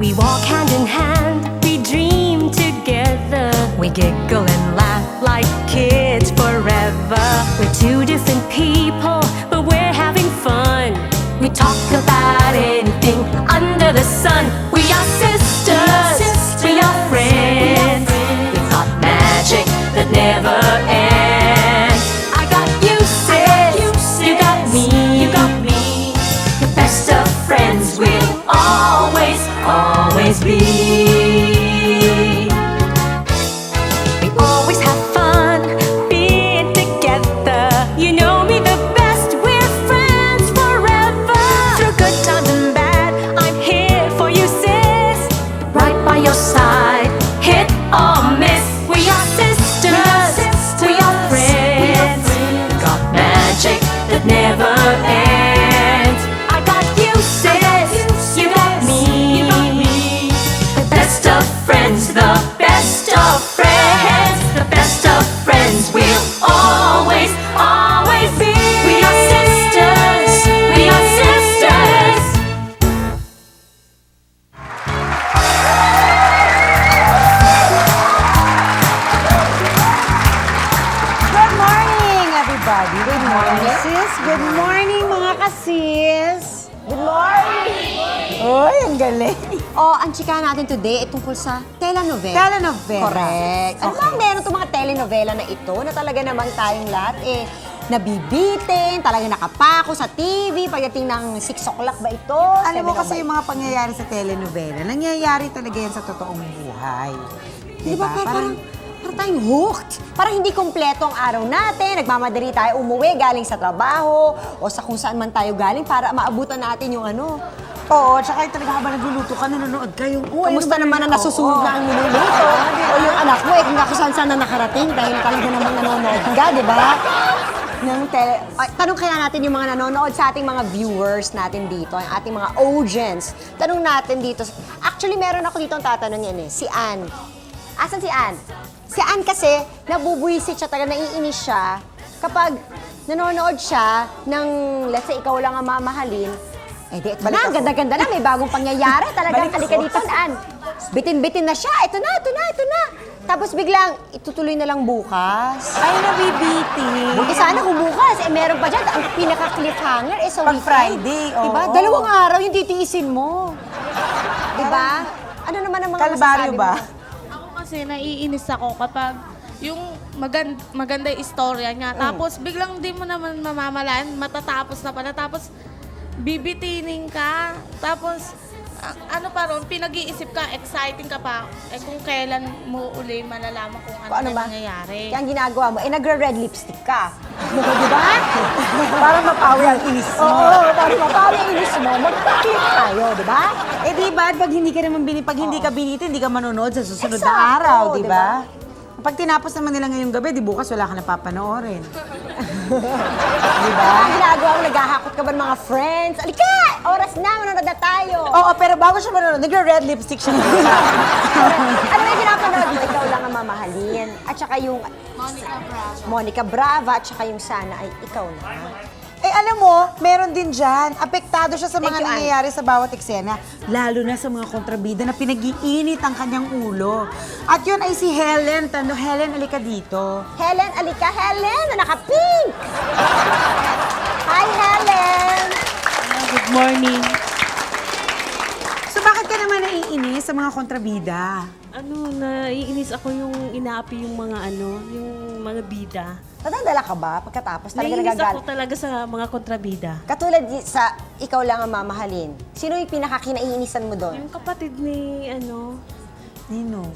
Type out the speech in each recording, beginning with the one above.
We walk hand in hand, we dream together. We giggle and laugh like kids forever. We're two different people, but we're having fun. We talk about anything under the sun. We are sisters, we are friends. We've got magic that never ends. I got you, sis, you got me, the best of friends we'll always, always be. We always have fun being together. You know me the best, we're friends forever. Through good times and bad, I'm here for you, sis. Right by your side, hit or miss. We are sisters, we are friends. Got magic that never ends. I got you, sis, you got me. The best of friends, the best of friends, the best of friends we'll always, always be. We are sisters, we are sisters. Good morning, everybody. Good morning, sis. Good morning, mga kasis. Good morning. Oy, ang galing. Oh, ang chika natin today ay tungkol sa telenovela. Telenovela. Correct. Ano Okay. bang meron itong mga telenovela na ito na talaga namang tayong lahat nabibitin, talaga nakapako sa TV pagdating ng 6 o'clock ba ito? Alam mo 7 kasi ba yung mga pangyayari sa telenovela, nangyayari talaga yan sa totoong buhay. Di ba? Parang tayong hooked. Parang hindi kompleto ang araw natin. Nagmamadali tayo umuwi galing sa trabaho o sa kung saan man tayo galing para maabutan natin yung ano. Oo, tsaka yung talaga habang nagluluto ka, nanonood ka yung... Kamusta naman ang nasusunod na ang niluluto? O yung anak mo, kung saan saan na nakarating dahil talaga namang nanonood ka, di ba? Tanong kaya natin yung mga nanonood sa ating mga viewers natin dito, ang ating mga audience. Tanong natin dito. Actually, meron ako dito ang tatanungin si Ann. Asan si Ann? Si Ann kasi, nabubuisit siya, talaga naiinis siya kapag nanonood siya ng, let's say, ikaw lang ang mamahalin. Eh di, ito na, ganda-ganda na, may bagong pangyayari. Talagang halika dito, Ann. Bitin-bitin na siya. Ito na. Tapos biglang, itutuloy na lang bukas. Ay, nabibitin. Buti sana kung bukas, meron pa dyan, ang pinaka-cliffhanger sa Pag weekend. Friday, Diba? oo. 2 araw yung titiisin mo. Diba? Ano naman ang mga Kalbaryo masasabi ba? mo? Ako kasi naiinis ako kapag yung maganda yung istorya niya. Tapos biglang di mo naman mamamalaan, matatapos na pala. Tapos bibitinin ka. Tapos ano pa ron, pinag-iisip ka, exciting ka pa. Eh kung kailan mo uli malalaman kung ano, Kung ano na ba? nangyayari. Kaya ang ginagawa mo, nagre-red lipstick ka. Diba? Para mapawi ang inis mo. Oo, para mapawi ang inis mo, mag-click tayo, diba? Eh di ba, pag hindi ka naman pag hindi ka binitin, hindi ka manonood sa susunod na Exacto, araw, di diba? ba? Pag tinapos naman nila ngayong gabi, di bukas wala ka na papanoorin. Diba? Ang ginagawa mo, naghahakot ka ba ng mga friends? Alika! Oras na, manonood na tayo! Oo, pero bago siya manonood, nagre-red lipstick siya. Ano yung pinapanood mo? Ikaw lang ang mamahalin. At saka yung Monica Brava. At saka yung Sana ay ikaw na. Eh alam mo, meron din dyan, apektado siya sa Thank mga you, Ann. nangyayari sa bawat eksena. Lalo na sa mga kontrabida na pinag-iinit ang kanyang ulo. At yun ay si Helen. Helen, alika dito. Helen, alika. Helen, na naka-pink! Hi, Helen! Good morning. So bakit ka naman naiinis sa mga kontrabida? Naiinis ako yung inaapi yung mga yung mga bida. Nadadala ka ba pagkatapos? Talaga Naiinis nagagal. ako talaga sa mga kontrabida. Katulad sa ikaw lang ang mamahalin. Sino yung pinakakinaiinisan mo doon? Yung kapatid ni Nino?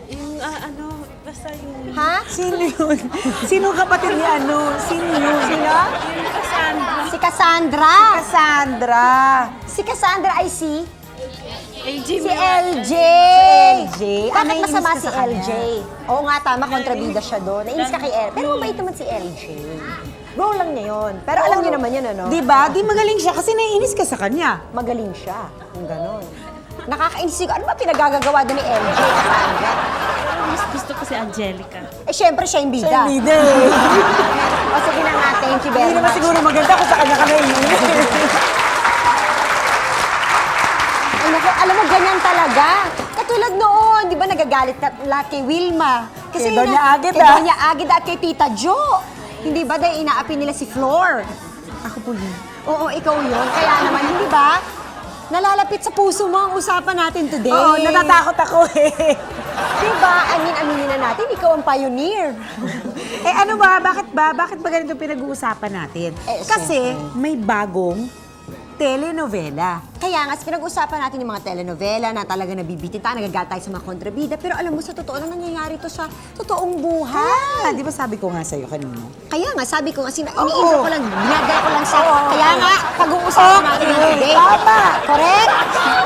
yung basta yung Ha? Sino yun? Sino kapatid ni ano? Sino yun? Sino? yung Cassandra. Si Cassandra! Cassandra. Si Cassandra ay si Jimmy. LJ! LJ. Bakit Naiinis masama ka si sa kanya? LJ? Oo nga, tama, kontrabida siya doon. Nainis ka kay LJ. Pero mabait naman si LJ. Role lang niya yun. Pero alam niyo naman yun, ano? Di ba? Di magaling siya kasi naiinis ka sa kanya. Magaling siya. Kung ganon. Nakakainis ko. Ano ba pinagagagawa doon ni LJ? Cassandra? Mas gusto ko si Angelica. Eh, syempre siya yung bida. Hindi eh. O, sige na nga. Thank you very Hindi naman much. siguro maganda kung sa kanya ka naiinis. Ay, naku, alam mo, ganyan talaga galit ka lahat kay Wilma. Kay Doña Agit, kay ah. Doña Agit at kay Tita Jo. Hindi ba dahil inaapi nila si Flor? Ako po yun. Oo, ikaw yun. Kaya naman, hindi ba? Nalalapit sa puso mo ang usapan natin today. Oo, natatakot ako eh. Diba? Aminin na natin, ikaw ang pioneer. Eh ano ba? Bakit ba? Bakit ba ganito pinag-uusapan natin? Eh, Kasi may bagong telenovela. Kaya nga, pinag-usapan natin yung mga telenovela na talaga nabibitin tayo, nagagal tayo sa mga kontrabida. Pero alam mo, sa totoo lang nangyayari to sa totoong buhay. Di ba sabi ko nga sa'yo kanina? Kaya nga, sabi ko nga, iniintro ko lang, binagay ko lang sa... Kaya nga, pag-uusapan natin ng today. Tama. Correct?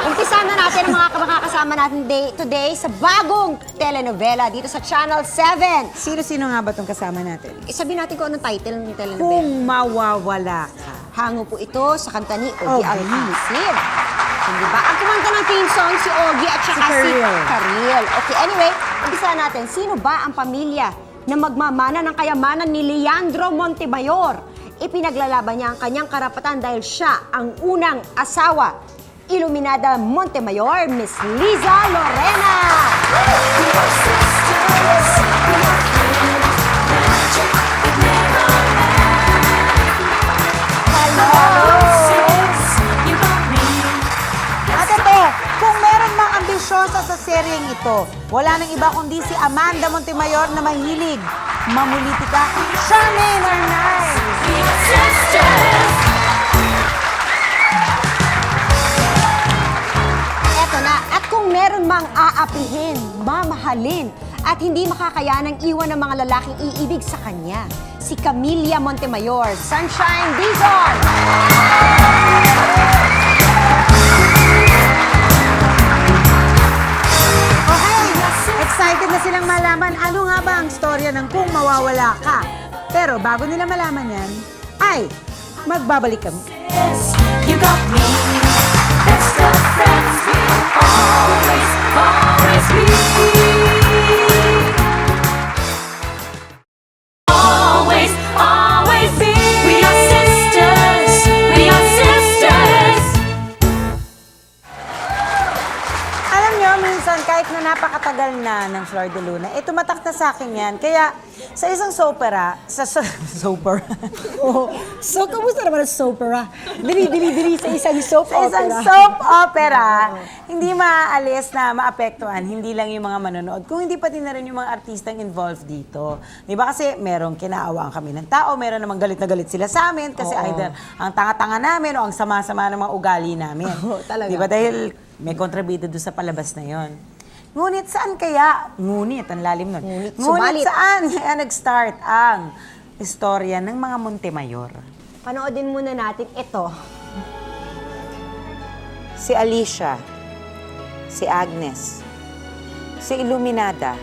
Umpisa na natin ang mga makakasama natin today sa bagong telenovela dito sa Channel 7. Sino-sino nga ba itong kasama natin? Sabi natin kung anong title ng telenovela. Kung mawawala ka. Hango po ito sa kanta ni Ogie Ogie. Alcacid. Hindi ba? Ang kumanta ng theme song si Ogie at saka si Karil. Okay, anyway, umpisa natin. Sino ba ang pamilya na magmamana ng kayamanan ni Leandro Montemayor? Ipinaglalaban niya ang kanyang karapatan dahil siya ang unang asawa. Iluminada Montemayor, Miss Liza Lorena. At ito, kung meron mang ambisyosa sa seryeng ito, wala nang iba kundi si Amanda Montemayor na mahilig mamulitika. Charmaine Arnaiz! Eto na, at kung meron mang aapihin, mamahalin, at hindi makakayanang iwan ng mga lalaking iibig sa kanya, si Camilla Montemayor, Sunshine Dizon! Okay, excited na silang malaman ano nga ba ang storya ng Kung Mawawala Ka. Pero bago nila malaman yan, ay magbabalik kami. You got me, best of friends, we'll always, always be. Always, always be. We are sisters, we are sisters. Alam nyo, minsan kahit na napakatagal na ng Flor de Luna, tumatak na sa akin yan. Kaya sa isang soap opera, soap Oh, so, kamusta naman ang soap opera? Dili sa isang soap Sa isang soap opera, hindi maaalis na maapektuhan, hindi lang yung mga manonood, kung hindi pati na rin yung mga artistang involved dito. Di ba kasi merong kinaawaan kami ng tao, meron namang galit na galit sila sa amin kasi either ang tanga-tanga namin o ang sama-sama ng mga ugali namin. Talaga. Di ba dahil may kontrabida doon sa palabas na yon. Ngunit saan kaya? Ngunit, ang lalim nun. Ngunit, Ngunit subalit. saan kaya nag-start ang istorya ng mga Montemayor? Panoodin muna natin ito. Si Alicia, si Agnes, si Iluminada,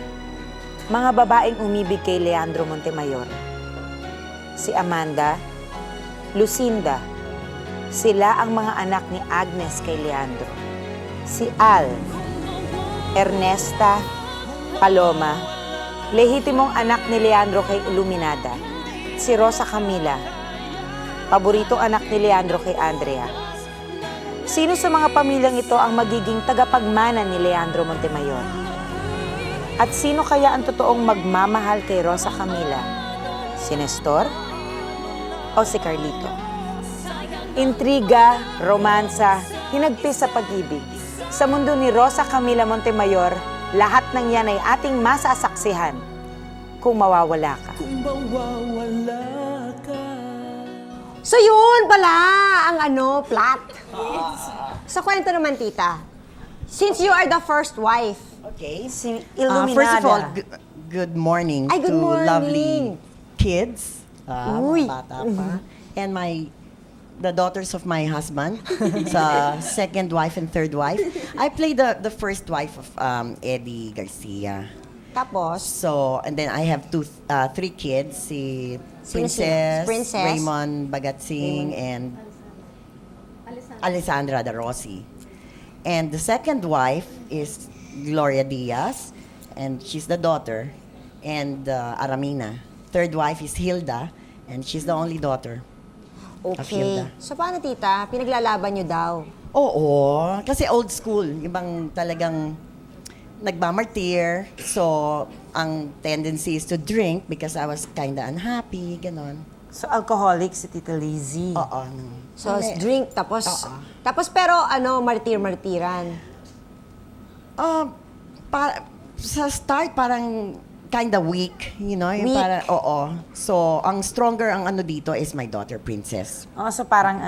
mga babaeng umibig kay Leandro Montemayor. Si Amanda, Lucinda, sila ang mga anak ni Agnes kay Leandro. Si Al, Ernesta, Paloma, lehitimong anak ni Leandro kay Iluminada. Si Rosa Camila, paboritong anak ni Leandro kay Andrea. Sino sa mga pamilyang ito ang magiging tagapagmana ni Leandro Montemayor? At sino kaya ang totoong magmamahal kay Rosa Camila? Si Nestor o si Carlito? Intriga, romansa, hinagpis sa pag-ibig. Sa mundo ni Rosa Camila Montemayor, lahat ng yan ay ating masasaksihan kung mawawala ka. So yun pala ang plot. Sa kwento naman, tita, since you are the first wife, Okay. Si First Iluminada. of all, good morning Ay, good to morning. lovely kids. Uy. Mga bata pa. And the daughters of my husband, sa second wife and third wife. I played the first wife of Eddie Garcia. tapos, So, and then I have three kids, si Sino sila? Princess, Princess? Raymond Bagatsing, and Alessandra De Rossi. And the second wife is Gloria Diaz, and she's the daughter, and Aramina. Third wife is Hilda, and she's the only daughter. okay. Hilda. So paano, tita? Pinaglalaban nyo daw. Oo, kasi old school. Ibang talagang nagmamartir. So, ang tendency is to drink because I was kinda unhappy, ganon. So, alcoholic si Tita Lizzie. Oo. So, drink, tapos, pero martir-martiran. Sa start, parang kinda weak, you know? Yung Weak. oo. So, ang stronger ang ano dito is my daughter, Princess. Oh, so parang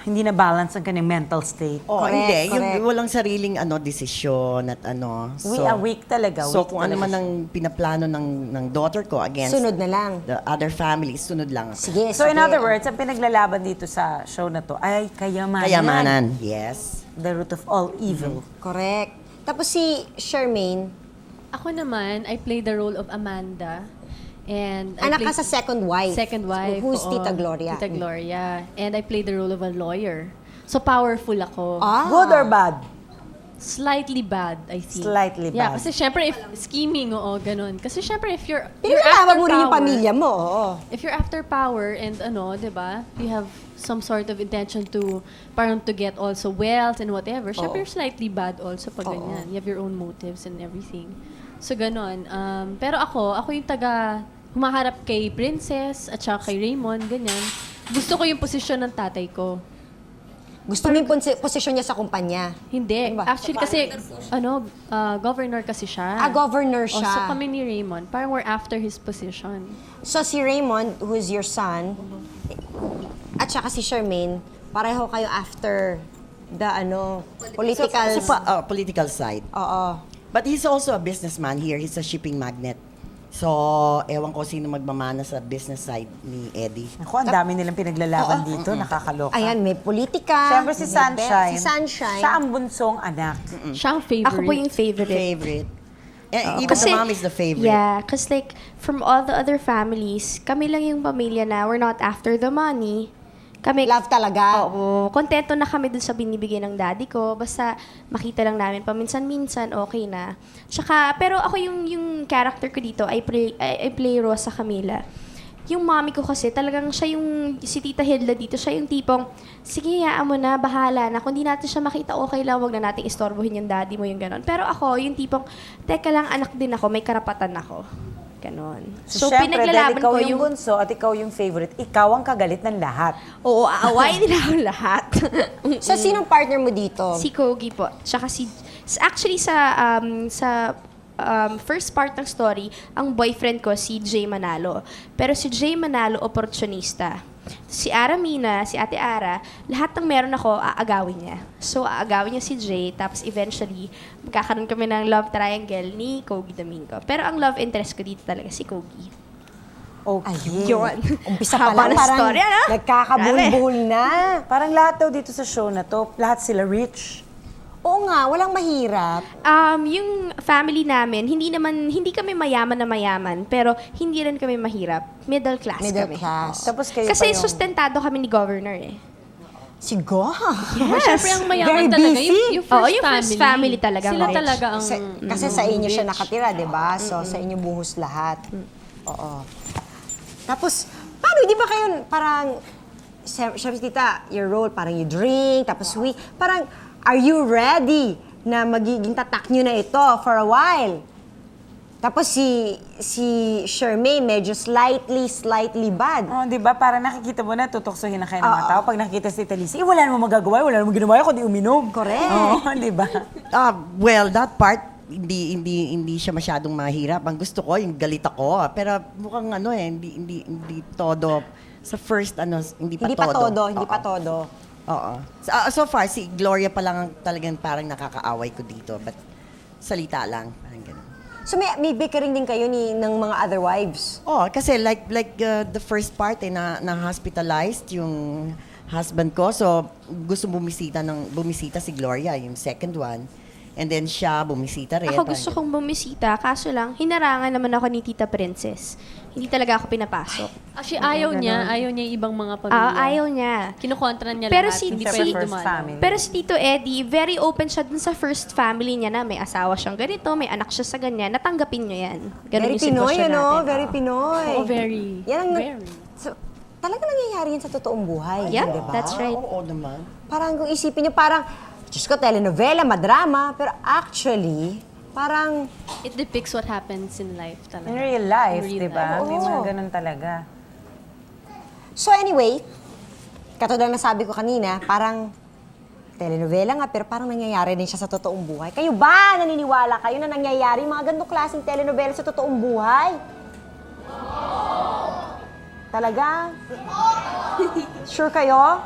hindi na balance ang kanyang mental state. Oh, Correct, hindi. Yung correct. walang sariling desisyon at ano. Weak talaga. So, weak kung ano talaga man ang pinaplano ng daughter ko against Sunod na lang. the other families, sunod lang ako. Sige, So in sige. other words, ang pinaglalaban dito sa show na to ay kayamanan. Kayamanan, yes. The root of all evil. Correct. Tapos si Charmaine, Ako naman, I play the role of Amanda. And anak ka sa second wife. Second wife. Who's oo. Tita Gloria? Tita Gloria. And I play the role of a lawyer. So powerful ako. Good or bad? Slightly bad, I think. Slightly Yeah, bad. kasi syempre if scheming, oo, ganun. Kasi syempre if you're Pinaglalaban after mo rin yung power, pamilya mo, oo. If you're after power and di ba, you have some sort of intention to parang to get also wealth and whatever, syempre you're slightly bad also pag ganyan. You have your own motives and everything. So ganon. Pero ako yung humaharap kay Princess at saka kay Raymond, ganyan. Gusto ko yung posisyon ng tatay ko. Gusto mo yung posisyon niya sa kumpanya. Hindi. Ano ba? Actually kasi, governor kasi siya. Governor So siya. kami ni Raymond, parang we're after his position. So si Raymond, who is your son, at saka si Charmaine, pareho kayo after the political... Political side. Oo. But he's also a businessman here. He's a shipping magnet. So, ewan ko sino magmamana sa business side ni Eddie. Ako, ang dami nilang pinaglalaban dito. Nakakaloka. Ayan, may politika. Siyempre si may Sunshine. Si Sunshine. Siya ang bunsong anak. Siya ang favorite. Ako po yung favorite. Favorite. Even the mom is the favorite. Yeah, because like, from all the other families, kami lang yung pamilya na we're not after the money. Kami, Love talaga. Oo, kontento na kami dun sa binibigay ng daddy ko. Basta makita lang namin paminsan-minsan, okay na. Tsaka, pero ako yung character ko dito, I play Rosa Camila. Yung mommy ko kasi, talagang siya si Tita Hilda dito, siya yung tipong, sige, hayaan mo na, bahala na. Kung di natin siya makita, okay lang, wag na nating istorbohin yung daddy mo, yung ganon. Pero ako, yung tipong, teka lang, anak din ako, may karapatan ako. Ganon. So, syempre, dahil ikaw yung bunso at ikaw yung favorite, ikaw ang kagalit ng lahat. Oo, aawain nila ang lahat. So, sinong partner mo dito? Si Kogi po. Tsaka actually sa first part ng story, ang boyfriend ko si Jay Manalo. Pero si Jay Manalo, opportunista. Si Aramina, si Ate Ara, lahat ng meron ako, aagawin niya. So, aagawin niya si Jay, tapos eventually, magkakaroon kami ng love triangle ni Kogi Domingo. Pero ang love interest ko dito talaga si Kogi. Okay. Yun. Umpisa pa Haba lang, ng parang story, ano? nagkakabulbul na. Parang lahat daw dito sa show na to, lahat sila rich. Oo nga, walang mahirap. Yung family namin, hindi kami mayaman na mayaman, pero hindi rin kami mahirap. Middle class Middle kami. class. Tapos kayo Kasi pa yung... sustentado kami ni Governor eh. Siguro. Siyempre ang mayaman Very talaga, busy. yung first Yung family. first family talaga. Sila rich. talaga ang... Kasi sa inyo siya nakatira, di ba? So, sa inyo buhos lahat. Oo. Tapos, paano, di ba kayo parang, syempre tita, your role, parang you drink, tapos parang, are you ready na magiging tatak nyo na ito for a while? Tapos si Charmaine, medyo slightly bad. Oh, di ba? Parang nakikita mo na, tutoksohin na kayo ng mga tao. Pag nakikita si Talisa, wala namang magagawa, wala namang ginawa, kundi uminom. Correct. Oo, di ba? Well, that part, hindi siya masyadong mahirap. Ang gusto ko, yung galit ako. Pero mukhang hindi todo. Sa first, hindi pa todo. Hindi pa todo. Oo. So far, si Gloria pa lang ang talagang parang nakakaaway ko dito. But salita lang. Parang ganun. So may bickering din kayo ng mga other wives? Oh, kasi like the first part na hospitalized yung husband ko. So gusto bumisita si Gloria, yung second one. And then siya bumisita rin. Ako gusto kong bumisita, kaso lang, hinarangan naman ako ni Tita Princess. Hindi talaga ako pinapasok. Actually, ayaw niya yung ibang mga pamilya. Ayaw niya. Kinukontra niya Pero lahat. si- Hindi si- pwede first dumalaw. family. Pero si Tito Eddie, very open siya dun sa first family niya na may asawa siyang ganito, may anak siya sa ganyan. Natanggapin niyo yan. Ganun Very yung Pinoy, sitwasyon natin. Very Pinoy. Oo, very. Yan ang, Very. So, talaga nangyayari yan sa totoong buhay, Yeah, di ba? that's right. Oo naman. Parang kung isipin niyo, parang Diyos ko, telenovela, madrama, pero actually, parang, It depicts what happens in life talaga. In real life, In real di ba? life. May mga Oo. ganun talaga. so anyway, katulad na sabi ko kanina, parang telenovela nga, pero parang nangyayari din siya sa totoong buhay. Kayo ba, naniniwala kayo na nangyayari yung mga ganitong klaseng telenovela sa totoong buhay? Talaga? Sure kayo?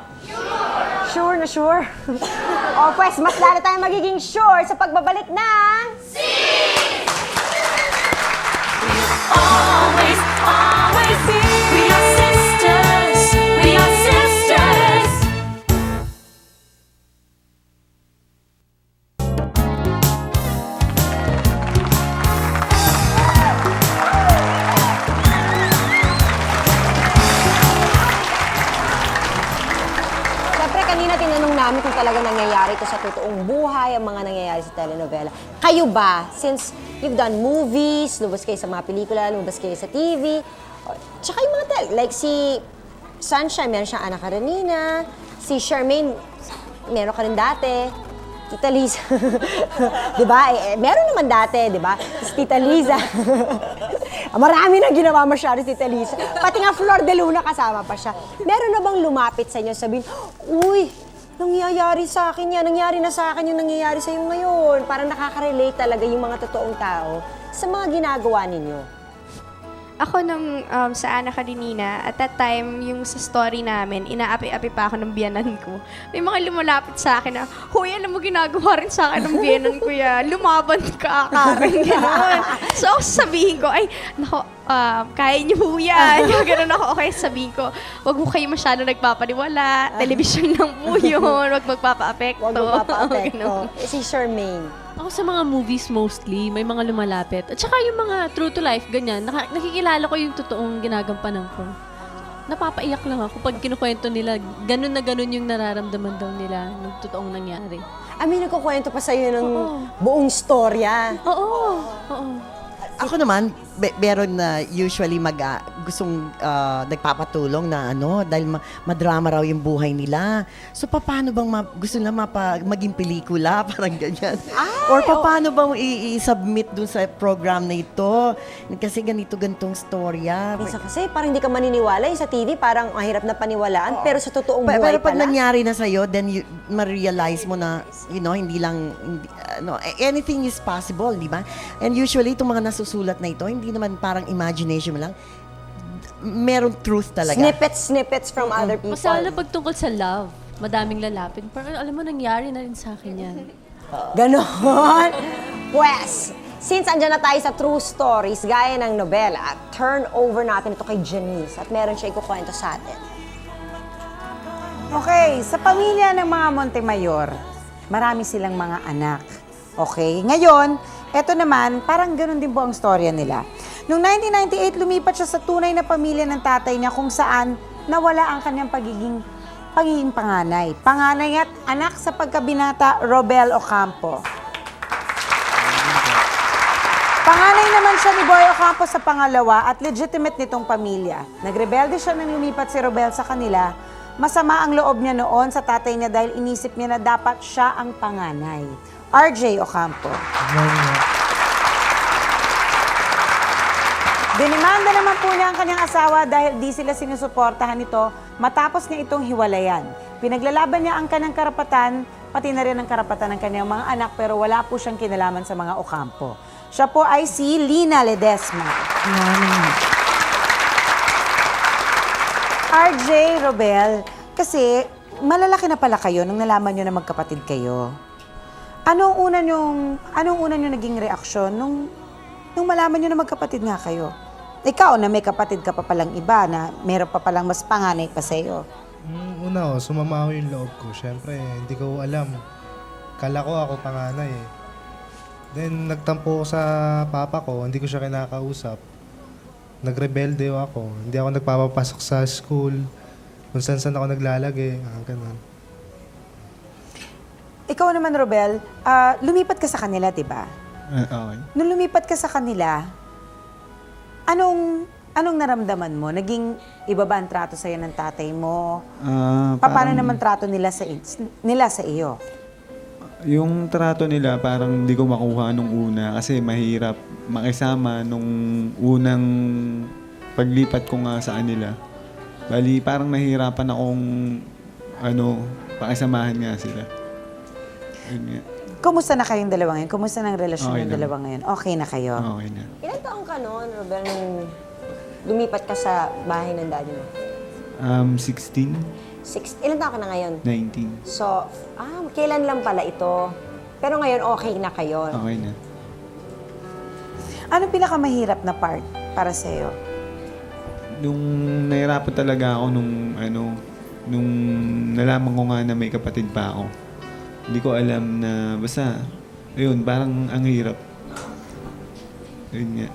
Sure na sure? O pues, mas lalo tayong magiging sure sa pagbabalik ng... Always, always be. We are sisters. We are sisters. Siyempre, kanina tinanong namin kung talaga nangyayari ito sa totoong buhay, ang mga nangyayari sa telenovela. Kayo ba, since you've done movies, lumabas kayo sa mga pelikula, lumabas kayo sa TV, tsaka yung mga like si Sunshine, meron siyang anak Karenina, si Charmaine, meron ka rin dati, Tita Liza. di ba? Meron naman dati, di ba? Si Tita Liza. Marami na ginawa masyado si Tita Liza. Pati nga Flor de Luna kasama pa siya. Meron na bang lumapit sa inyo sabihin, uy, nangyayari sa akin yan, nangyari na sa akin yung nangyayari sa iyo ngayon. Parang nakaka-relate talaga yung mga totoong tao sa mga ginagawa ninyo. Ako nung sa Ana Karenina, at that time, yung sa story namin, inaapi-api pa ako ng biyanan ko. May mga lumalapit sa akin na, huy, alam mo, ginagawa rin sa akin ng biyanan ko yan. Lumaban ka, Karen, gano'n. So, sabihin ko, ay, nako, kaya niyo po yan. Gano'n ako, okay, sabihin ko, wag mo kayo masyado nagpapaniwala, television lang po yun, wag magpapa-apekto. Huwag mo papaapekto. Ganun. Si Charmaine. Ako sa mga movies mostly, may mga lumalapit. At saka yung mga true to life, ganyan. Nakikilala ko yung totoong ginagampanan ko. Napapaiyak lang ako pag kinukwento nila, ganun na ganun yung nararamdaman daw nila ng totoong nangyari. May nagkukwento pa sa'yo ng Oo. buong storya. Oo, oo. Ako naman, meron na usually gustong nagpapatulong na dahil madrama raw yung buhay nila. So, paano bang gusto nila maging pelikula? Parang ganyan. Or paano bang i-submit dun sa program na ito? Kasi ganitong storya. Minsan kasi parang hindi ka maniniwala yung sa TV, parang mahirap na paniwalaan, pero sa totoong buhay Pero pag pala. nangyari na sa'yo, then ma-realize mo na, hindi lang, anything is possible, di ba? And usually, itong mga nasusulat na ito, hindi naman parang imagination mo lang. Merong truth talaga. Snippets from other people. Kasi lalo pag tungkol sa love, madaming lalapit. Parang alam mo, nangyari na rin sa akin yan. Ganon. Pues, since andyan na tayo sa true stories, gaya ng nobela, turn over natin ito kay Janice at meron siya ikukwento sa atin. Okay, sa pamilya ng mga Montemayor, marami silang mga anak. Okay, ngayon, eto naman, parang ganun din po ang storya nila. Noong 1998, lumipat siya sa tunay na pamilya ng tatay niya kung saan nawala ang kanyang pagiging panganay. Panganay at anak sa pagkabinata, Robel Ocampo. Panganay naman siya ni Boy Ocampo sa pangalawa at legitimate nitong pamilya. Nagrebelde siya nang lumipat si Robel sa kanila. Masama ang loob niya noon sa tatay niya dahil inisip niya na dapat siya ang panganay. RJ Ocampo. Dinimanda naman po niya ang kanyang asawa dahil di sila sinusuportahan nito matapos niya itong hiwalayan. Pinaglalaban niya ang kanyang karapatan, pati na rin ang karapatan ng kanyang mga anak pero wala po siyang kinalaman sa mga Ocampo. Siya po ay si Lina Ledesma. RJ, Robel, kasi malalaki na pala kayo nung nalaman nyo na magkapatid kayo. Anong una nyo naging reaksyon nung malaman nyo na magkapatid nga kayo? Ikaw na may kapatid ka pa palang iba na meron pa palang mas panganay pa sa'yo. Una, sumama ako yung loob ko. Siyempre, hindi ko alam. Kala ko ako panganay eh. Then, nagtampo ko sa papa ko. Hindi ko siya kinakausap. Nagrebelde ako. Hindi ako nagpapapasok sa school. Kung saan ako naglalagay. Ganun. Ikaw naman, Robel, lumipat ka sa kanila, diba? Okay. Nung lumipat ka sa kanila, anong naramdaman mo? Naging iba ba ang trato sa'yo ng tatay mo? Paano naman trato nila sa iyo? Yung trato nila parang di ko makuha nung una kasi mahirap makisama nung unang paglipat ko nga sa kanila. Bali, parang nahihirapan akong pakisamahan nga sila. Yun nga. Kumusta na kayong dalawa ngayon? Kumusta na ang relasyon Okay ng naman. dalawa ngayon? Okay na kayo? Okay na. Ilan taong ka noon, Robel, nung lumipat ka sa bahay ng daddy mo? 16, Ilan taong ka na ngayon? 19. So, kailan lang pala ito? Pero ngayon, okay na kayo. Okay na. Anong pinakamahirap na part para sa'yo? Nung nahirapan talaga ako nung nalaman ko nga na may kapatid pa ako. Hindi ko alam na basta, ayun, parang ang hirap. Ayun nga.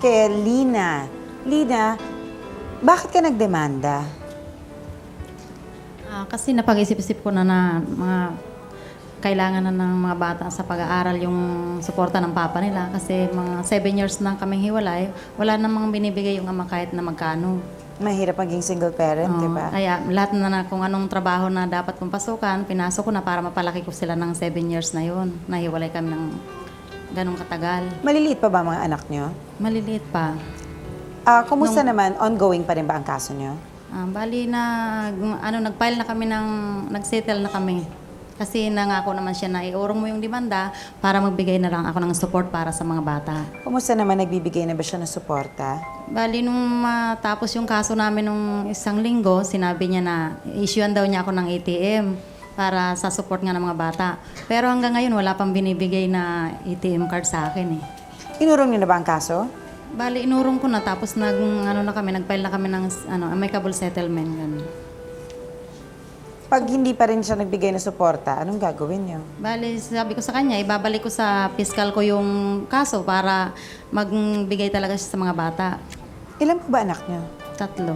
Kay Lina. Lina, bakit ka nagdemanda? Kasi napag-isip-isip ko na mga kailangan na ng mga bata sa pag-aaral yung suporta ng papa nila. Kasi mga 7 years na kaming hiwalay, wala namang binibigay yung ama kahit na magkano. Mahirap maging single parent, di ba? Kaya lahat na kung anong trabaho na dapat kong pasukan, pinasok ko na para mapalaki ko sila ng 7 years na yun. Nahiwalay kami ng ganong katagal. Maliliit pa ba mga anak nyo? Maliliit pa. Kumusta naman? Ongoing pa rin ba ang kaso nyo? Bali nag-file na kami nag-settle na kami. Kasi nangako naman siya na iurong mo yung demanda para magbigay na lang ako ng support para sa mga bata. Kumusta naman nagbibigay na ba siya ng suporta? Bali, nung matapos yung kaso namin nung 1 linggo, sinabi niya na issuean daw niya ako ng ATM para sa support nga ng mga bata. Pero hanggang ngayon, wala pang binibigay na ATM card sa akin eh. Inurong niyo na ba ang kaso? Bali, inurong ko na tapos nag-file na kami ng amicable settlement. Ganun. Pag hindi pa rin siya nagbigay ng suporta, anong gagawin niyo? Bali, sabi ko sa kanya, ibabalik ko sa fiscal ko yung kaso para magbigay talaga siya sa mga bata. Ilan po ba anak niyo? 3.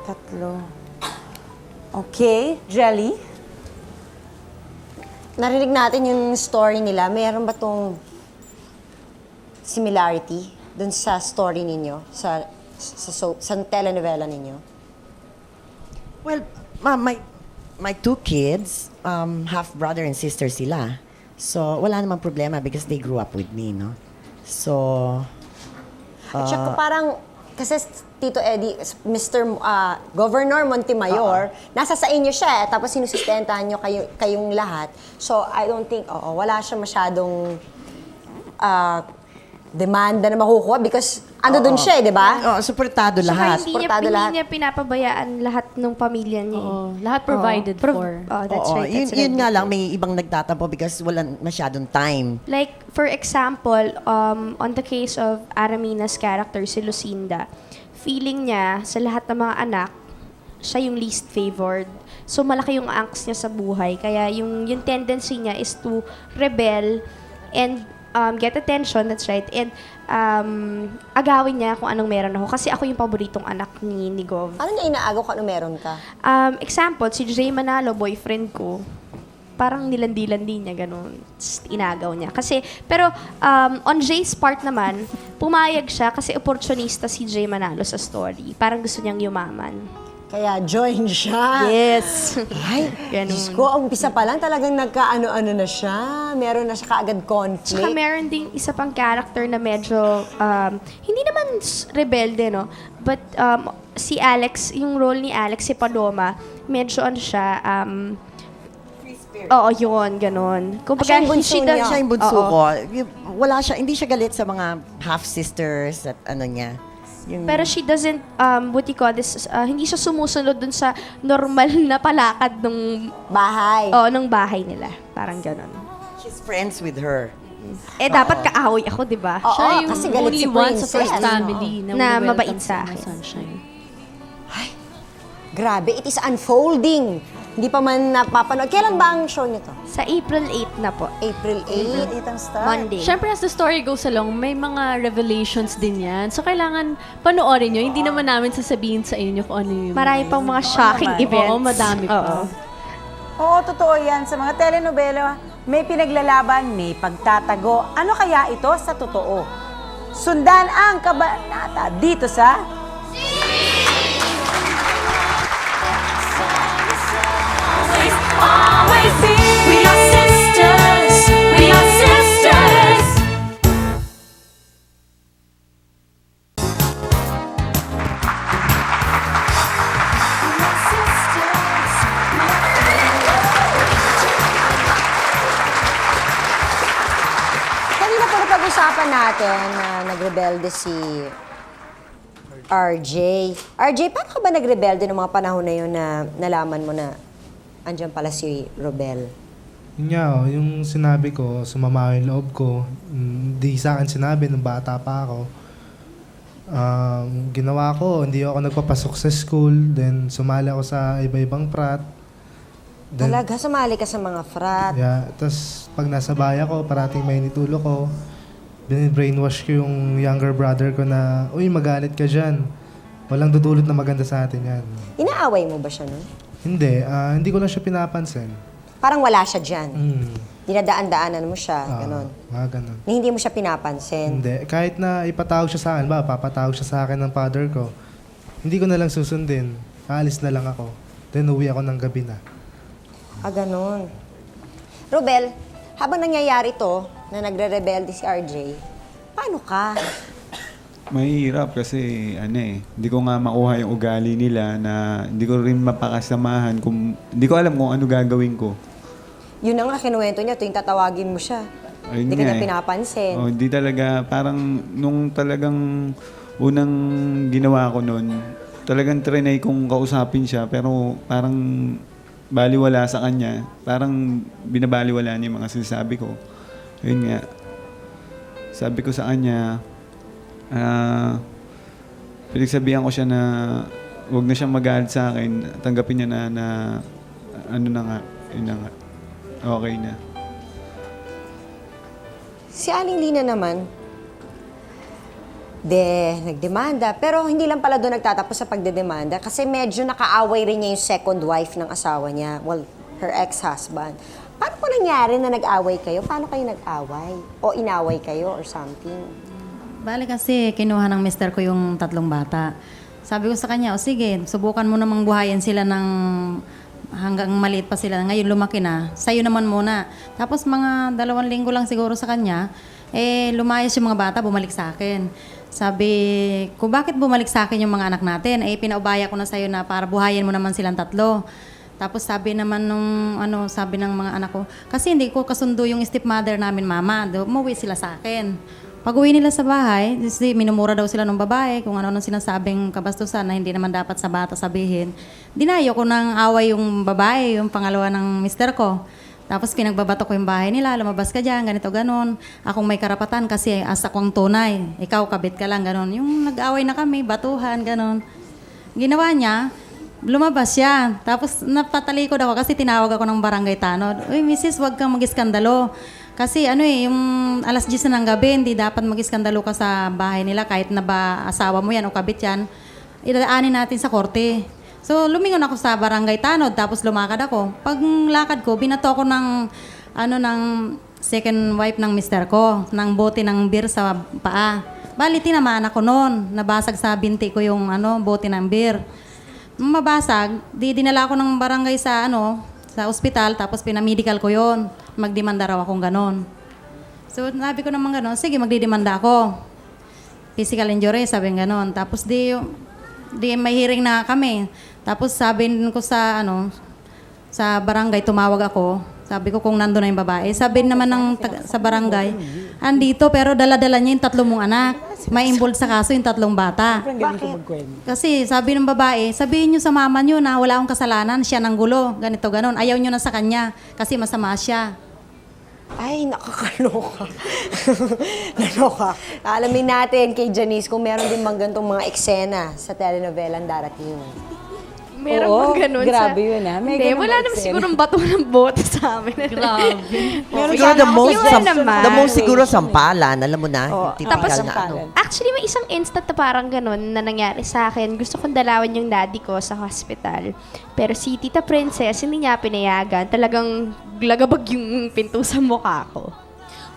3. Okay, Jelly? Narinig natin yung story nila. Meron ba tong similarity dun sa story ninyo? Sa telenovela ninyo? Well, my 2 kids, half brother and sister sila. So, wala namang problema because they grew up with me, no? So, At saka parang, kasi Tito Eddie, Governor Montemayor, nasa sa inyo siya, tapos sinusustentahan nyo kayong lahat. So, I don't think, wala siya masyadong demanda na makukuha because ano dun siya, di ba? suportado lahat. Saka Suportado hindi lahat. niya pinapabayaan lahat ng pamilya niya. Oo, lahat provided for. Oh, that's Oo, right. That's yun right. nga lang, may ibang nagtatampo because walang masyadong time. Like, for example, on the case of Aramina's character, si Lucinda, feeling niya sa lahat ng mga anak, siya yung least favored. So, malaki yung angst niya sa buhay. Kaya yung tendency niya is to rebel and get attention, that's right, and agawin niya kung anong meron ako. Kasi ako yung paboritong anak ni Gov. Paano niya inaagaw kung ano meron ka? Example, si Jay Manalo, boyfriend ko, parang nilandi-landi niya, ganun. Inagaw niya. Kasi, pero on Jay's part naman, pumayag siya kasi opportunista si Jay Manalo sa story. Parang gusto niyang yumaman. Kaya join siya. Yes. Ay, Ganun. Diyos ko, umpisa pa lang talagang nagkaano-ano na siya. Meron na siya kaagad conflict. Tsaka meron ding isa pang character na medyo, hindi naman rebelde, no? But si Alex, yung role ni Alex, si Paloma, medyo ano siya, oo, yun, ganun. Kumbaga, siya yung bunso niya. Siya yung bunso Oo. ko. Wala siya, hindi siya galit sa mga half-sisters at ano niya. Yung, Pero she doesn't, what you call this, hindi siya sumusunod dun sa normal na palakad ng Bahay. ng bahay nila. Parang ganun. she's friends with her. Dapat kaaway ako, di ba? Oo, Siya yung kasi galit only si one sa Princess. first family Na na mabait welcome sa sa akin. Sunshine. Grabe, it is unfolding. Hindi pa man napapanood. Kailan ba ang show nito? Sa April 8 na po. April 8? Ang start. Monday. Siyempre, as the story goes along, may mga revelations din yan. So, kailangan panoorin nyo. Hindi naman namin sasabihin sa inyo kung ano yung... Marami pang mga shocking naman. events. Oo, madami pa. Oo. Oo, totoo yan. Sa mga telenovela, may pinaglalaban, may pagtatago. Ano kaya ito sa totoo? Sundan ang kabanata dito sa... Always Pag-usapan natin na nagrebelde si RJ. RJ, paano ka ba nagrebelde noong mga panahon na yun na nalaman mo na andyan pala si Robel? Yun nga, yung sinabi ko, sumama yung loob ko. Hindi sa akin sinabi nung bata pa ako. Ginawa ko, hindi ako nagpapasok sa school. Then, sumali ako sa iba-ibang frat. Then, Talaga, sumali ka sa mga frat. yeah, tapos pag nasa bahay ako, parating may nitulo ko. Brainwash ko yung younger brother ko na, uy, magalit ka dyan. Walang dudulot na maganda sa atin yan. Inaaway mo ba siya nun? Hindi ko lang siya pinapansin. Parang wala siya dyan. Mm. Dinadaan-daanan mo siya, ganon. Mga ganun. Na hindi mo siya pinapansin. Hindi. Kahit na ipatawag siya sa akin, papatawag siya sa akin ng father ko, hindi ko na lang susundin. Aalis na lang ako. Then uwi ako ng gabi na. Ganon. Robel, habang nangyayari to, na nagre-rebelde si RJ, paano ka? Mahirap kasi hindi ko nga makuha yung ugali nila na hindi ko rin mapakasamahan kung hindi ko alam kung ano gagawin ko. Yun ang nga kinuwento niya tuwing tatawagin mo siya. Ayun Hindi ka nga niya eh. pinapansin. Oh, hindi talaga parang nung talagang unang ginawa ko noon, talagang trinay kong kausapin siya pero parang baliwala sa kanya. Parang binabaliwala niya yung mga sinasabi ko. Ayun nga. Sabi ko sa kanya, pinagsabihan ko siya na huwag na siyang magalit sa akin. Tanggapin niya na ano na nga, yun na nga. Okay na. Si Aling Lina naman, nagdemanda. Pero hindi lang pala doon nagtatapos sa pagdedemanda kasi medyo nakaaway rin niya yung second wife ng asawa niya. Well, her ex-husband. Paano po nangyari na nag-away kayo? Paano kayo nag-away? O inaway kayo or something? Bale kasi kinuha ng mister ko yung 3 bata. Sabi ko sa kanya, o sige, subukan mo namang buhayin sila ng hanggang maliit pa sila. Ngayon lumaki na, sa'yo naman muna. Tapos mga 2 linggo lang siguro sa kanya, lumayas yung mga bata, bumalik sa akin. Sabi ko, bakit bumalik sa akin yung mga anak natin? Pinaubaya ko na sa'yo na para buhayin mo naman silang 3. Tapos sabi naman sabi ng mga anak ko, kasi hindi ko kasundo yung stepmother namin, mama. Umuwi sila sa akin. Pag uwi nila sa bahay, minumura daw sila ng babae, kung ano sinasabing kabastusan na hindi naman dapat sa bata sabihin. Dinayo ko ng away yung babae, yung pangalawa ng mister ko. Tapos pinagbabato ko yung bahay nila, lumabas ka dyan, ganito, ganon. Akong may karapatan kasi as akong tunay. Ikaw, kabit ka lang, ganon. Yung nag-away na kami, batuhan, ganon. Ginawa niya, lumabas siya. Tapos napatalikod ako kasi tinawag ako ng barangay tanod. Uy, misis, wag kang mag-iskandalo. Kasi yung alas 10 na ng gabi, hindi dapat mag-iskandalo ka sa bahay nila kahit na ba asawa mo yan o kabit yan. Idaanin natin sa korte. So, lumingon ako sa barangay tanod, tapos lumakad ako. Pag lakad ko, binato ko ng second wife ng mister ko, ng bote ng beer sa paa. Bali, tinamaan ako noon. Nabasag sa binti ko yung bote ng beer. Mabasag, dinala ko ng barangay sa ospital, tapos pinamedical ko yon. Magdemanda raw akong ganon. So, sabi ko naman ganon, sige, magdidemanda ako. Physical injury, sabi ganon. Tapos di may hearing na kami. Tapos sabi ko sa barangay, tumawag ako. Sabi ko kung nandun na yung babae. Sabi naman sa barangay, andito pero dala-dala niya yung 3 mong anak. May involved sa kaso yung 3 bata. Kasi sabi ng babae, sabihin niyo sa mama niyo na wala akong kasalanan, siya nang gulo, ganito, ganon. Ayaw niyo na sa kanya kasi masama siya. Ay, nakakaloka. Naloka. Alamin natin kay Janice kung meron din bang ganitong mga eksena sa telenovelang darating. Meron Oo, bang ganun grabe yun, ah. May Hindi, ganun wala ba naman eksena? siguro bato ng bote sa amin. Grabe. Siguro the most siguro situation, sampalan, alam mo na, yung typical Tapos, na actually, may isang instant na parang ganun na nangyari sa akin. Gusto kong dalawan yung daddy ko sa hospital. Pero si Tita Princess, hindi niya pinayagan. Talagang lagabag yung pinto sa mukha ko.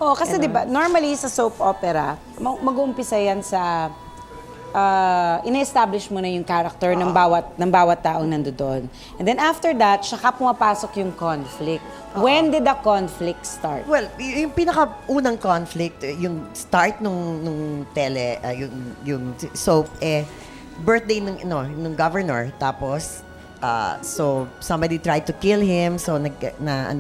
Oo, kasi di ba, normally sa soap opera, mag-uumpisa yan sa ina-establish mo na yung character ng bawat taong nandoon. And then after that, saka pumapasok yung conflict. When did the conflict start? Well, yung pinaka-unang conflict, yung start nung tele, yung soap, birthday ng governor. Tapos, So somebody tried to kill him, so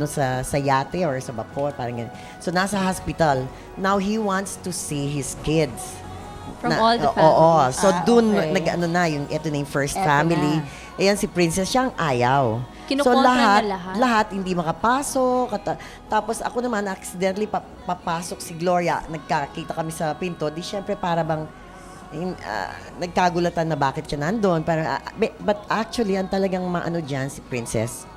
sa yate or sa vapor, parang ganun. So nasa hospital. Now he wants to see his kids. From all the Oo. families. So dun, okay. ito na yung first Eto family. na. Ayan, si Princess siyang ayaw. So Kinukontra niya lahat hindi makapasok. Tapos ako naman, accidentally papasok si Gloria. Nagkakita kami sa pinto. Di syempre para bang nagkagulatan na bakit siya nandun. But actually, ang talagang maano dyan si Princess.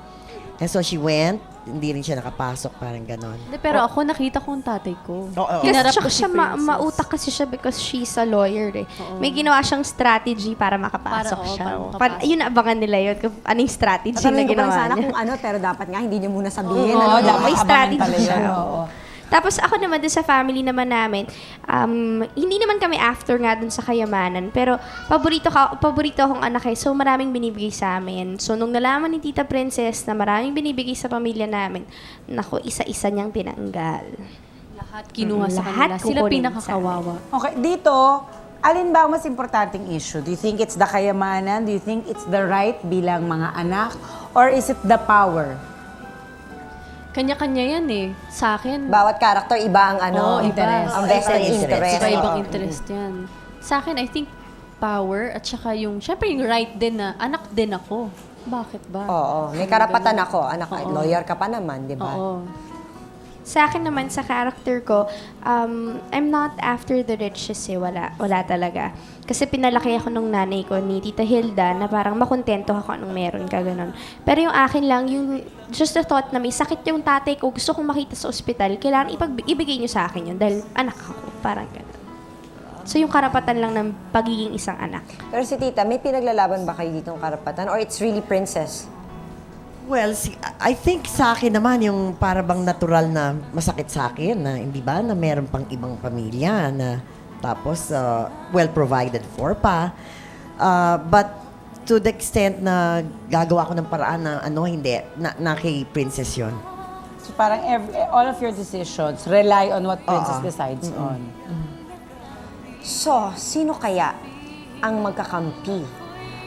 And so she went. Hindi rin siya nakapasok. Parang ganon. Pero ako, nakita ko ang tatay ko. Oo. Hinarap Kasi ko tsaka si siya, Princess. mautak kasi siya because she's a lawyer eh. May ginawa siyang strategy para makapasok Para siya. makapasok. Yun, abangan nila yun. Kung anong strategy na Tatanungin ko pa ginawa rin sana niya. kung ano, pero dapat nga hindi niyo muna sabihin. Oo, ano, may strategy pala siya. yun. Oo. Tapos ako naman dun sa family naman namin, hindi naman kami after nga dun sa kayamanan, pero paborito akong anak eh, so maraming binibigay sa amin. So nung nalaman ni Tita Princess na maraming binibigay sa pamilya namin, naku, isa-isa niyang tinanggal. Lahat kinuha sa Lahat kanila. Sila kukunin pinakakawawa. Okay, dito, alin ba ang mas importanteng issue? Do you think it's the kayamanan? Do you think it's the right bilang mga anak? Or is it the power? Kanya-kanya yan eh. Sa akin, Bawat character, iba ang Oo, iba. ang vested interest. iba-ibang Oo. interest yan. Sa akin, I think power at saka yung, syempre yung right din na anak din ako. Bakit ba? Oo, may karapatan ako. Anak, lawyer ka pa naman, di ba? Oo. Sa akin naman, sa character ko, I'm not after the riches eh. Wala talaga. Kasi pinalaki ako nung nanay ko ni Tita Hilda na parang makontento ako anong meron ka, ganun. Pero yung akin lang, yung just the thought na may sakit yung tatay ko, gusto kong makita sa ospital, kailangan ibigay niyo sa akin yun dahil anak ako. Parang ganun. So yung karapatan lang ng pagiging isang anak. Pero si Tita, may pinaglalaban ba kayo dito ng karapatan? Or it's really princess? Well, I think sa akin naman yung para bang natural na masakit sa akin na hindi ba na meron pang ibang pamilya na tapos well provided for pa. But to the extent na gagawa ko ng paraan na hindi, na kay Princess yun. So parang all of your decisions rely on what Princess decides on. So, sino kaya ang magkakampi?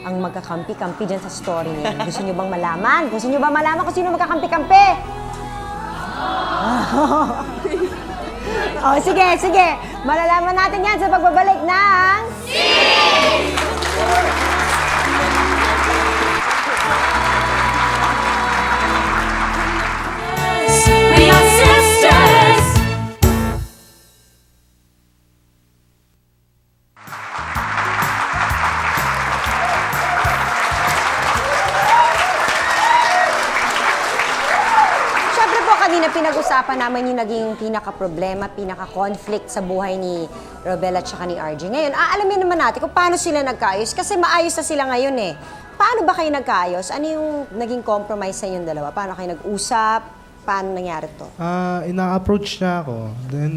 Ang magkakampi-kampi dyan sa story niya. Gusto niyo bang malaman? Gusto niyo ba malaman kung sino magkakampi-kampi? Oh, sige. Malalaman natin yan sa pagbabalik ng... We are sisters. Siyempre po, kanina pinag-usapan naman yung naging pinaka-problema, pinaka-conflict sa buhay ni Robel at saka ni RJ. Ngayon, aalamin naman natin kung paano sila nagkaayos. Kasi maayos na sila ngayon eh. Paano ba kayo nagkaayos? Ano yung naging compromise sa inyong dalawa? Paano kayo nag-usap? Paano nangyari to? Ina-approach niya ako. Then,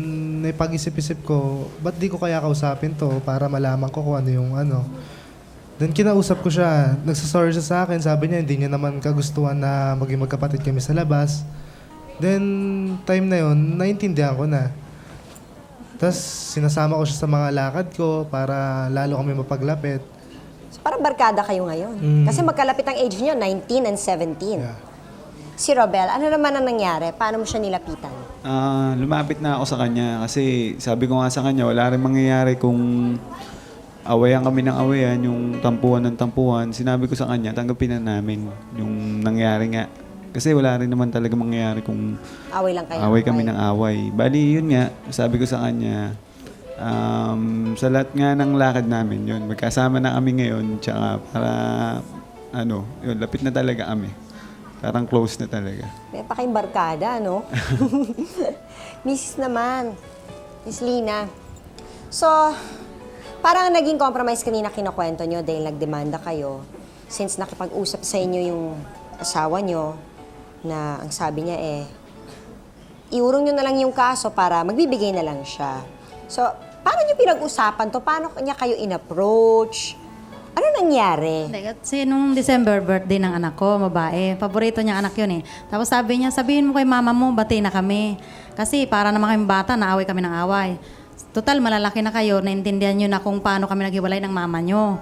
naipag-isip-isip ko, ba't di ko kaya kausapin to para malaman ko kung ano yung ano. Then, kinausap ko siya. Nagsasorry siya sa akin. Sabi niya, hindi niya naman kagustuhan na maging magkapatid kami sa labas. Then, time na yon, naintindihan ko na. Tapos, sinasama ko siya sa mga lakad ko para lalo kami mapaglapit. So, parang barkada kayo ngayon. Kasi magkalapit ang age niyo, 19 and 17. Yeah. Si Robel, ano naman ang nangyari? Paano mo siya nilapitan? Lumapit na ako sa kanya kasi sabi ko nga sa kanya, wala rin mangyayari kung awayan kami ng awayan, yung tampuhan ng tampuhan. Sinabi ko sa kanya, tanggapin na namin yung nangyari nga. Kasi wala rin naman talaga mangyayari kung Away lang kayo. away kami ng away. Bali, yun nga, sabi ko sa kanya, sa lahat nga ng lakad namin, yun, magkasama na kami ngayon, tsaka para, yun, lapit na talaga kami. Parang close na talaga. May pa kayong barkada, no? Mrs. naman, Miss Lina. So, parang naging compromise kanina kinukwento nyo dahil nagdemanda kayo. Since nakipag-usap sa inyo yung asawa nyo, na ang sabi niya iurong nyo na lang yung kaso para magbibigay na lang siya. So, paano nyo pinag-usapan to? Paano niya kayo in-approach? Ano nangyari? Kasi nung December, birthday ng anak ko, babae. Paborito niya anak yun eh. Tapos sabi niya, sabihin mo kay mama mo, bati na kami. Kasi para naman kami bata, naaway kami ng away. Total, malalaki na kayo, naintindihan nyo na kung paano kami naghiwalay ng mama nyo.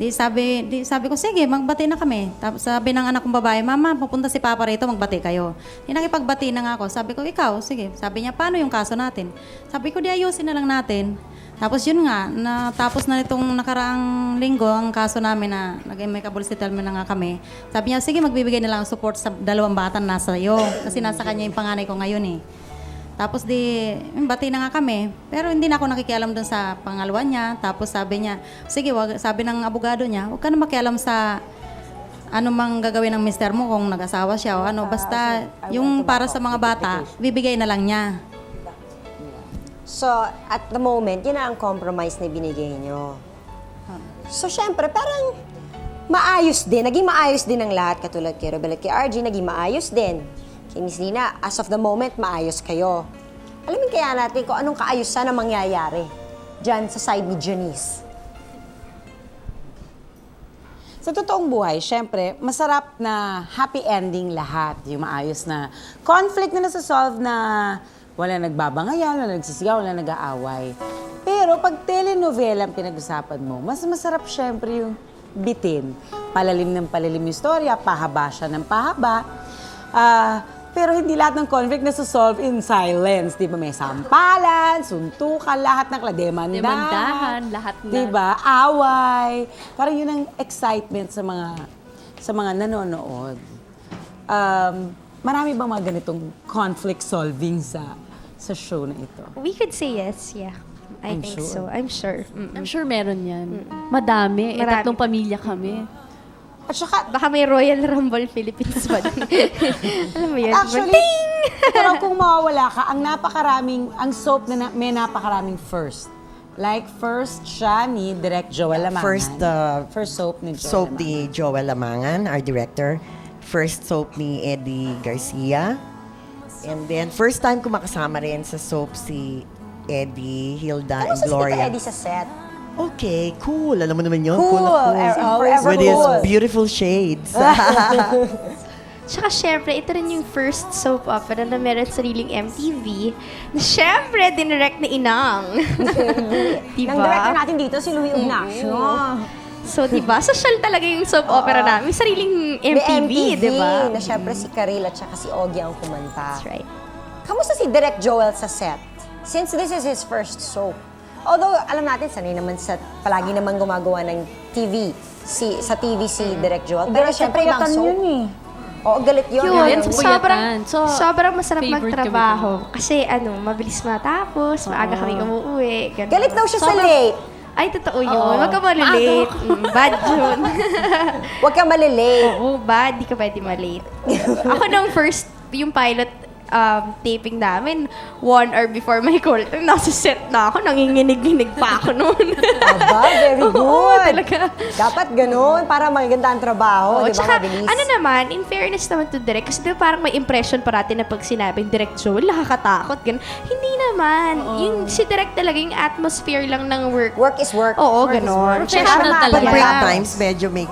Sabi ko, sige, magbati na kami. Tapos sabi ng anak kong babae, Mama, pupunta si Papa rito, magbati kayo. Nakipagbati na nga ako. Sabi ko, ikaw, sige. Sabi niya, paano yung kaso natin? Sabi ko, di ayusin na lang natin. Tapos yun nga, natapos na nitong nakaraang linggo ang kaso namin na nag-amicable settlement na nga kami. Sabi niya, sige, magbibigay na lang support sa 2 bata na nasa iyo. Kasi nasa kanya yung panganay ko ngayon eh. Tapos bati na nga kami. Pero hindi na ako nakikialam doon sa pangalawa niya. Tapos sabi niya, sige, sabi ng abogado niya, huwag ka na makialam sa ano mang gagawin ng mister mo kung nag-asawa siya o ano. Basta yung para sa mga bata, bibigay na lang niya. So, at the moment, yun na ang compromise na binigay nyo. So, syempre, parang maayos din. Naging maayos din ang lahat. Katulad kay Rebel at kay RG, naging maayos din. Kay Miss Lina, as of the moment, maayos kayo. Alamin kaya natin kung anong kaayusan na mangyayari dyan sa side ni Janice. Sa totoong buhay, syempre, masarap na happy ending lahat. Yung maayos na conflict na nasa-solve na wala nagbabangayan, wala nagsisigaw, wala nag-aaway. Pero pag telenovela ang pinag-usapan mo, mas masarap syempre yung bitin. Palalim ng palalim yung istorya, pahaba siya ng pahaba. Pero hindi lahat ng conflict nasa-solve in silence. Di ba? May sampalan, suntukan, lahat ng demandahan, lahat na. Di ba? Away. Parang yun ang excitement sa mga nanonood. Marami bang mga ganitong conflict solving sa show na ito? We could say yes, yeah. I I'm think sure. so. I'm sure. I'm sure meron yan. Madami. Marami. 3 pamilya kami. At saka, Baka may Royal Rumble Philippines ba? Alam mo yun? actually, parang kung mawawala ka, ang soap na may napakaraming first. Like, first siya ni Direk Joel Lamangan. First soap ni Joel Soap Lamangan. ni Joel Lamangan, our director. First soap ni Eddie Garcia. And then, first time ko makasama rin sa soap si Eddie, Hilda, and Kamusta si Gloria. Tita Eddie sa set? Okay, cool. Alam mo naman yun. Cool. na Forever With his cool. beautiful shades. Tsaka syempre, ito rin yung first soap opera na meron sariling MTV. Na syempre, dinirect ni Inang. Diba? Nang director natin dito, si Louie Ignacio. So, diba? Social talaga yung soap opera namin. May sariling MTV, diba? Na syempre si Karil at saka si Ogie ang kumanta. That's right. Kamusta si Direk Joel sa set? Since this is his first soap. Although, alam natin, sanay naman palagi naman gumagawa ng TV. Sa TV si Direk Joel. Pero syempre, ibang soap. Oo, galit yun. Yun, Puyatan. sobrang masarap Favorite magtrabaho. Kasi mabilis matapos, maaga kami umuwi. Ganun. Galit daw siya sa late. Ay, totoo yun. Huwag ka malilate. Bad yun. Huwag ka malilate. Oo, bad. Di ka pwede malate. Ako nung first, yung pilot taping namin, 1 hour before my call time, nasa set na ako, nanginginig-ginig pa ako noon. Aba, very good. Oo, talaga. Dapat ganun, para maganda ang trabaho, Oo, di ba, tsaka, mabilis? ano naman, in fairness naman to Direk, kasi diba parang may impression parati na pag sinabing Direk Joel, nakakatakot, ganun. Hindi naman. Yung si Direk talaga, yung atmosphere lang ng work. Work is work. Oo, Work is ganon. work. Professional Para talaga. Pag ma- break Yeah. times, medyo may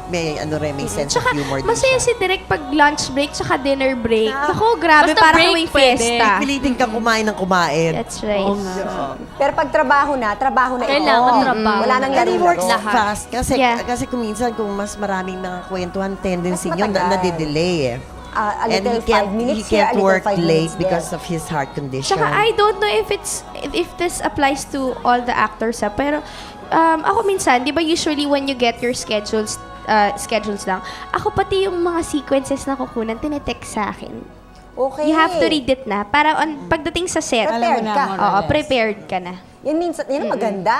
sense Tsaka, of humor din masaya siya. si Direk pag lunch break, tsaka dinner break. Ako, grabe, Basta parang break, may pwede. fiesta. Pilitin kang kumain ng kumain. That's right. Oo nga. Pero pag trabaho na Kailangan ito. trabaho. Wala nang And he works laro-laro. fast. Kasi, Yeah. kasi kung minsan, kung mas maraming mga kwentuhan, tendency Mas nyo matagal. nadidelay eh. A And little he 5 minutes he can't here, a little work 5 late minutes because there. of his heart condition. Tsaka I don't know if this applies to all the actors pero ako minsan, di ba usually when you get your schedules lang, ako pati yung mga sequences na kukunan, tinetext sa akin. Okay. You have to read it na. Para pagdating sa set, Prepared ka. oo, prepared ka na. Yan minsan, yan ang maganda.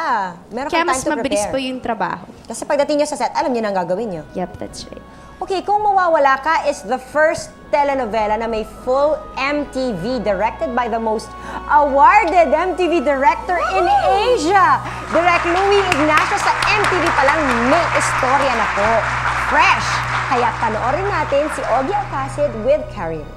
Meron Kaya kang mas time to mabilis prepare. po yung trabaho. Kasi pagdating nyo sa set, alam nyo na ang gagawin nyo. Yep, that's right. Okay, Kung Mawawala Ka is the first telenovela na may full MTV directed by the most awarded MTV director in Asia. Direct Louie Ignacio sa MTV pa lang may istorya na po. Fresh! Kaya panoorin natin si Ogie Alcacid with Karil.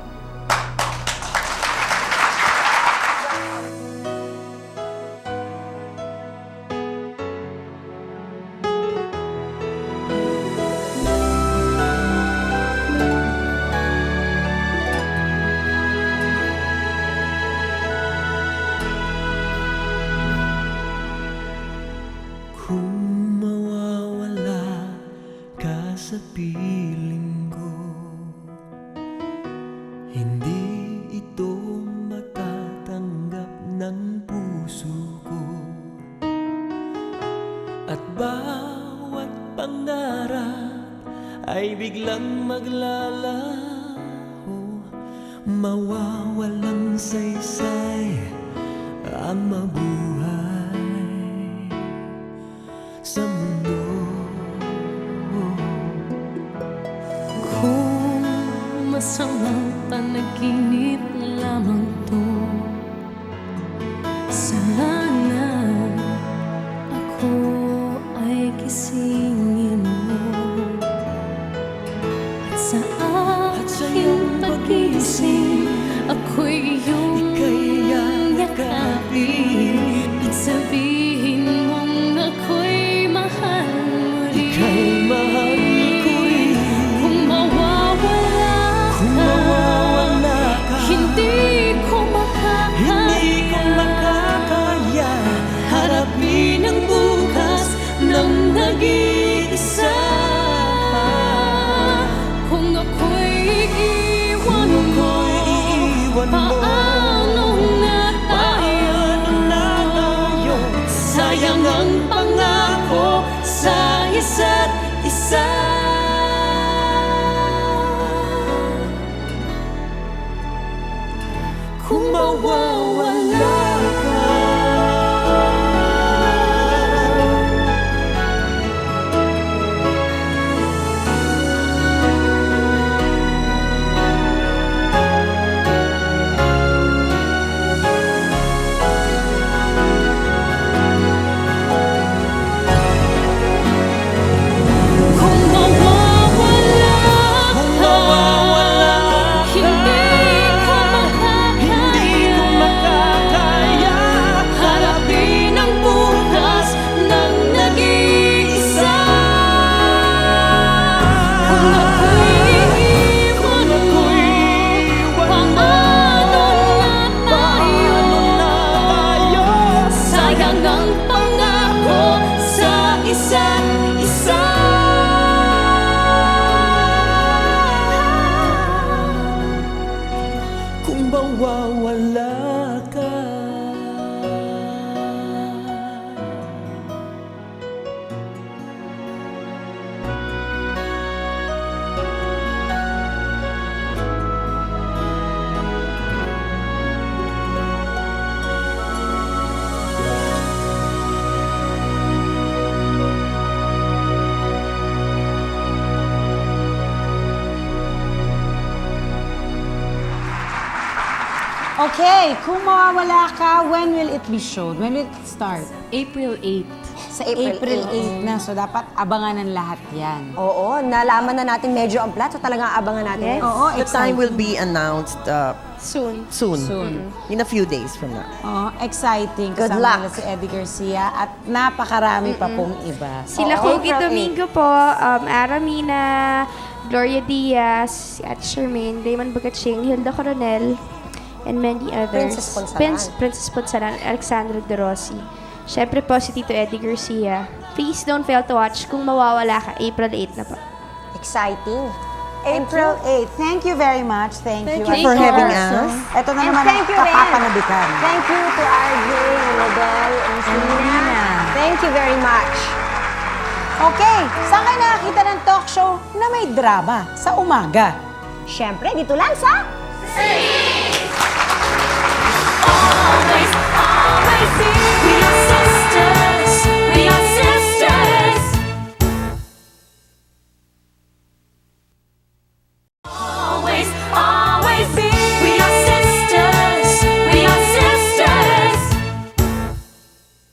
Kung mawawala piling ko, hindi ito matatanggap ng puso ko. At bawat pangarap ay biglang maglalaho, mawawalang saysay ang mabuhay sa mundo. Kung masamang panaginip lamang to, sana ako ay gisingin mo. At sa aking pagising, ako'y iyong yakapin. At sabihin mong ako'y mahal mo rin. Ika'y mahal ko rin. Kung mawawala ka, hindi ko makakaya harapin ang bukas ng nag-iisa. Kung ako'y iiwan mo, paano na tayo? Sayang ang pangako sa isa't isa. Kung mawawala ka, Kung mawawala ka, hindi ko makakaya harapin ang bukas ng nag-iisa. Kung ako'y iiwan mo, paano na tayo? Sayang ang pangako sa isa't isa. kung mawawala ka. Okay, kung mawawala ka, when will it be shown? When will it start? April 8. Sa April 8 na, so dapat abangan ng lahat yan. Oo, nalaman na natin medyo ang plot, so talagang abangan natin. Yes. Oo, The time exciting. will be announced Soon. soon. In a few days from now. Oh, exciting. Good Kasama luck. nila si Eddie Garcia at napakarami pa pong iba. Sila Oo, Kogi April Domingo po, Aramina, Gloria Diaz, si Ate Charmaine, Raymond Bagaching, Hilda Coronel, and many others. Princess Ponsalan. Princess Ponsalan, Alexandra De Rossi. Siyempre po si Tito Eddie Garcia. Please don't fail to watch. Kung mawawala ka, April 8 na po. Exciting. April 8. Thank you very much. Thank you. you for having us. Ito na And naman thank ang you rin. kapapanabikan. Thank you to RJ, Rodel, and Selena. Thank you very much. Okay, saan kayo nakakita ng talk show na may drama sa umaga? Siyempre, dito lang sa... Always, always be. We are sisters. We are sisters. Always, always be. We are sisters. We are sisters.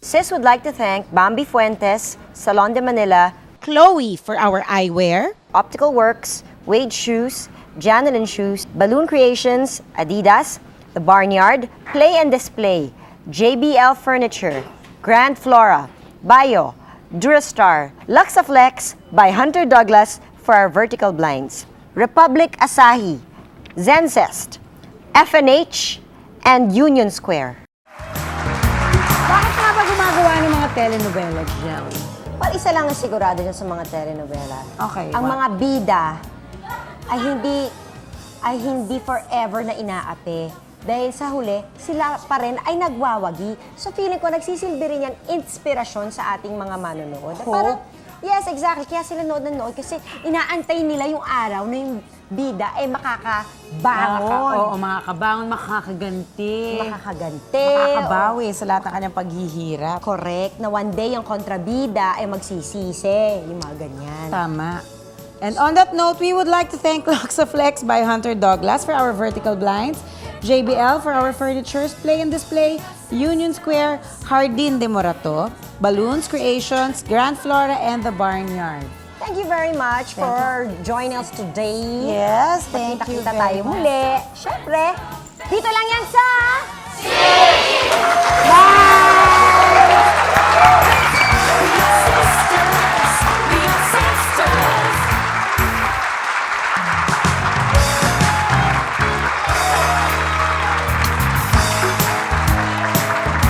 Sis would like to thank Bambi Fuentes, Salon de Manila, Chloe for our eyewear. Optical Works, Wade Shoes, Janelin Shoes, Balloon Creations, Adidas, The Barnyard, Play and Display, JBL Furniture, Grand Flora, Bio, Durastar, Luxaflex by Hunter Douglas for our vertical blinds, Republic Asahi, Zencest, FNH, and Union Square. Bakit nga ba gumagawa ng mga telenovela dyan? Well, isa lang ang sigurado dyan sa mga telenovela. Okay, Ang what? mga bida ay hindi forever na inaapi. Dahil sa huli, sila pa rin ay nagwawagi. So feeling ko, nagsisilbi rin yung inspirasyon sa ating mga manonood. Parang, yes, exactly. Kaya sila nood kasi inaantay nila yung araw na yung bida ay makakabangon. Oo, makakabangon, makakaganti. Makakaganti. Makakabawi sa lahat ng kanyang paghihirap. Correct. Na one day yung kontrabida ay magsisisi. Yung mga ganyan. Tama. And on that note, we would like to thank Luxaflex by Hunter Douglas for our vertical blinds, JBL for our furnitures, Play and Display, Union Square, Hardin de Morato, Balloons Creations, Grand Flora, and The Barnyard. Thank you very much for joining us today. Yes, thank you Kita very tayo much. muli. Siyempre, dito lang yan sa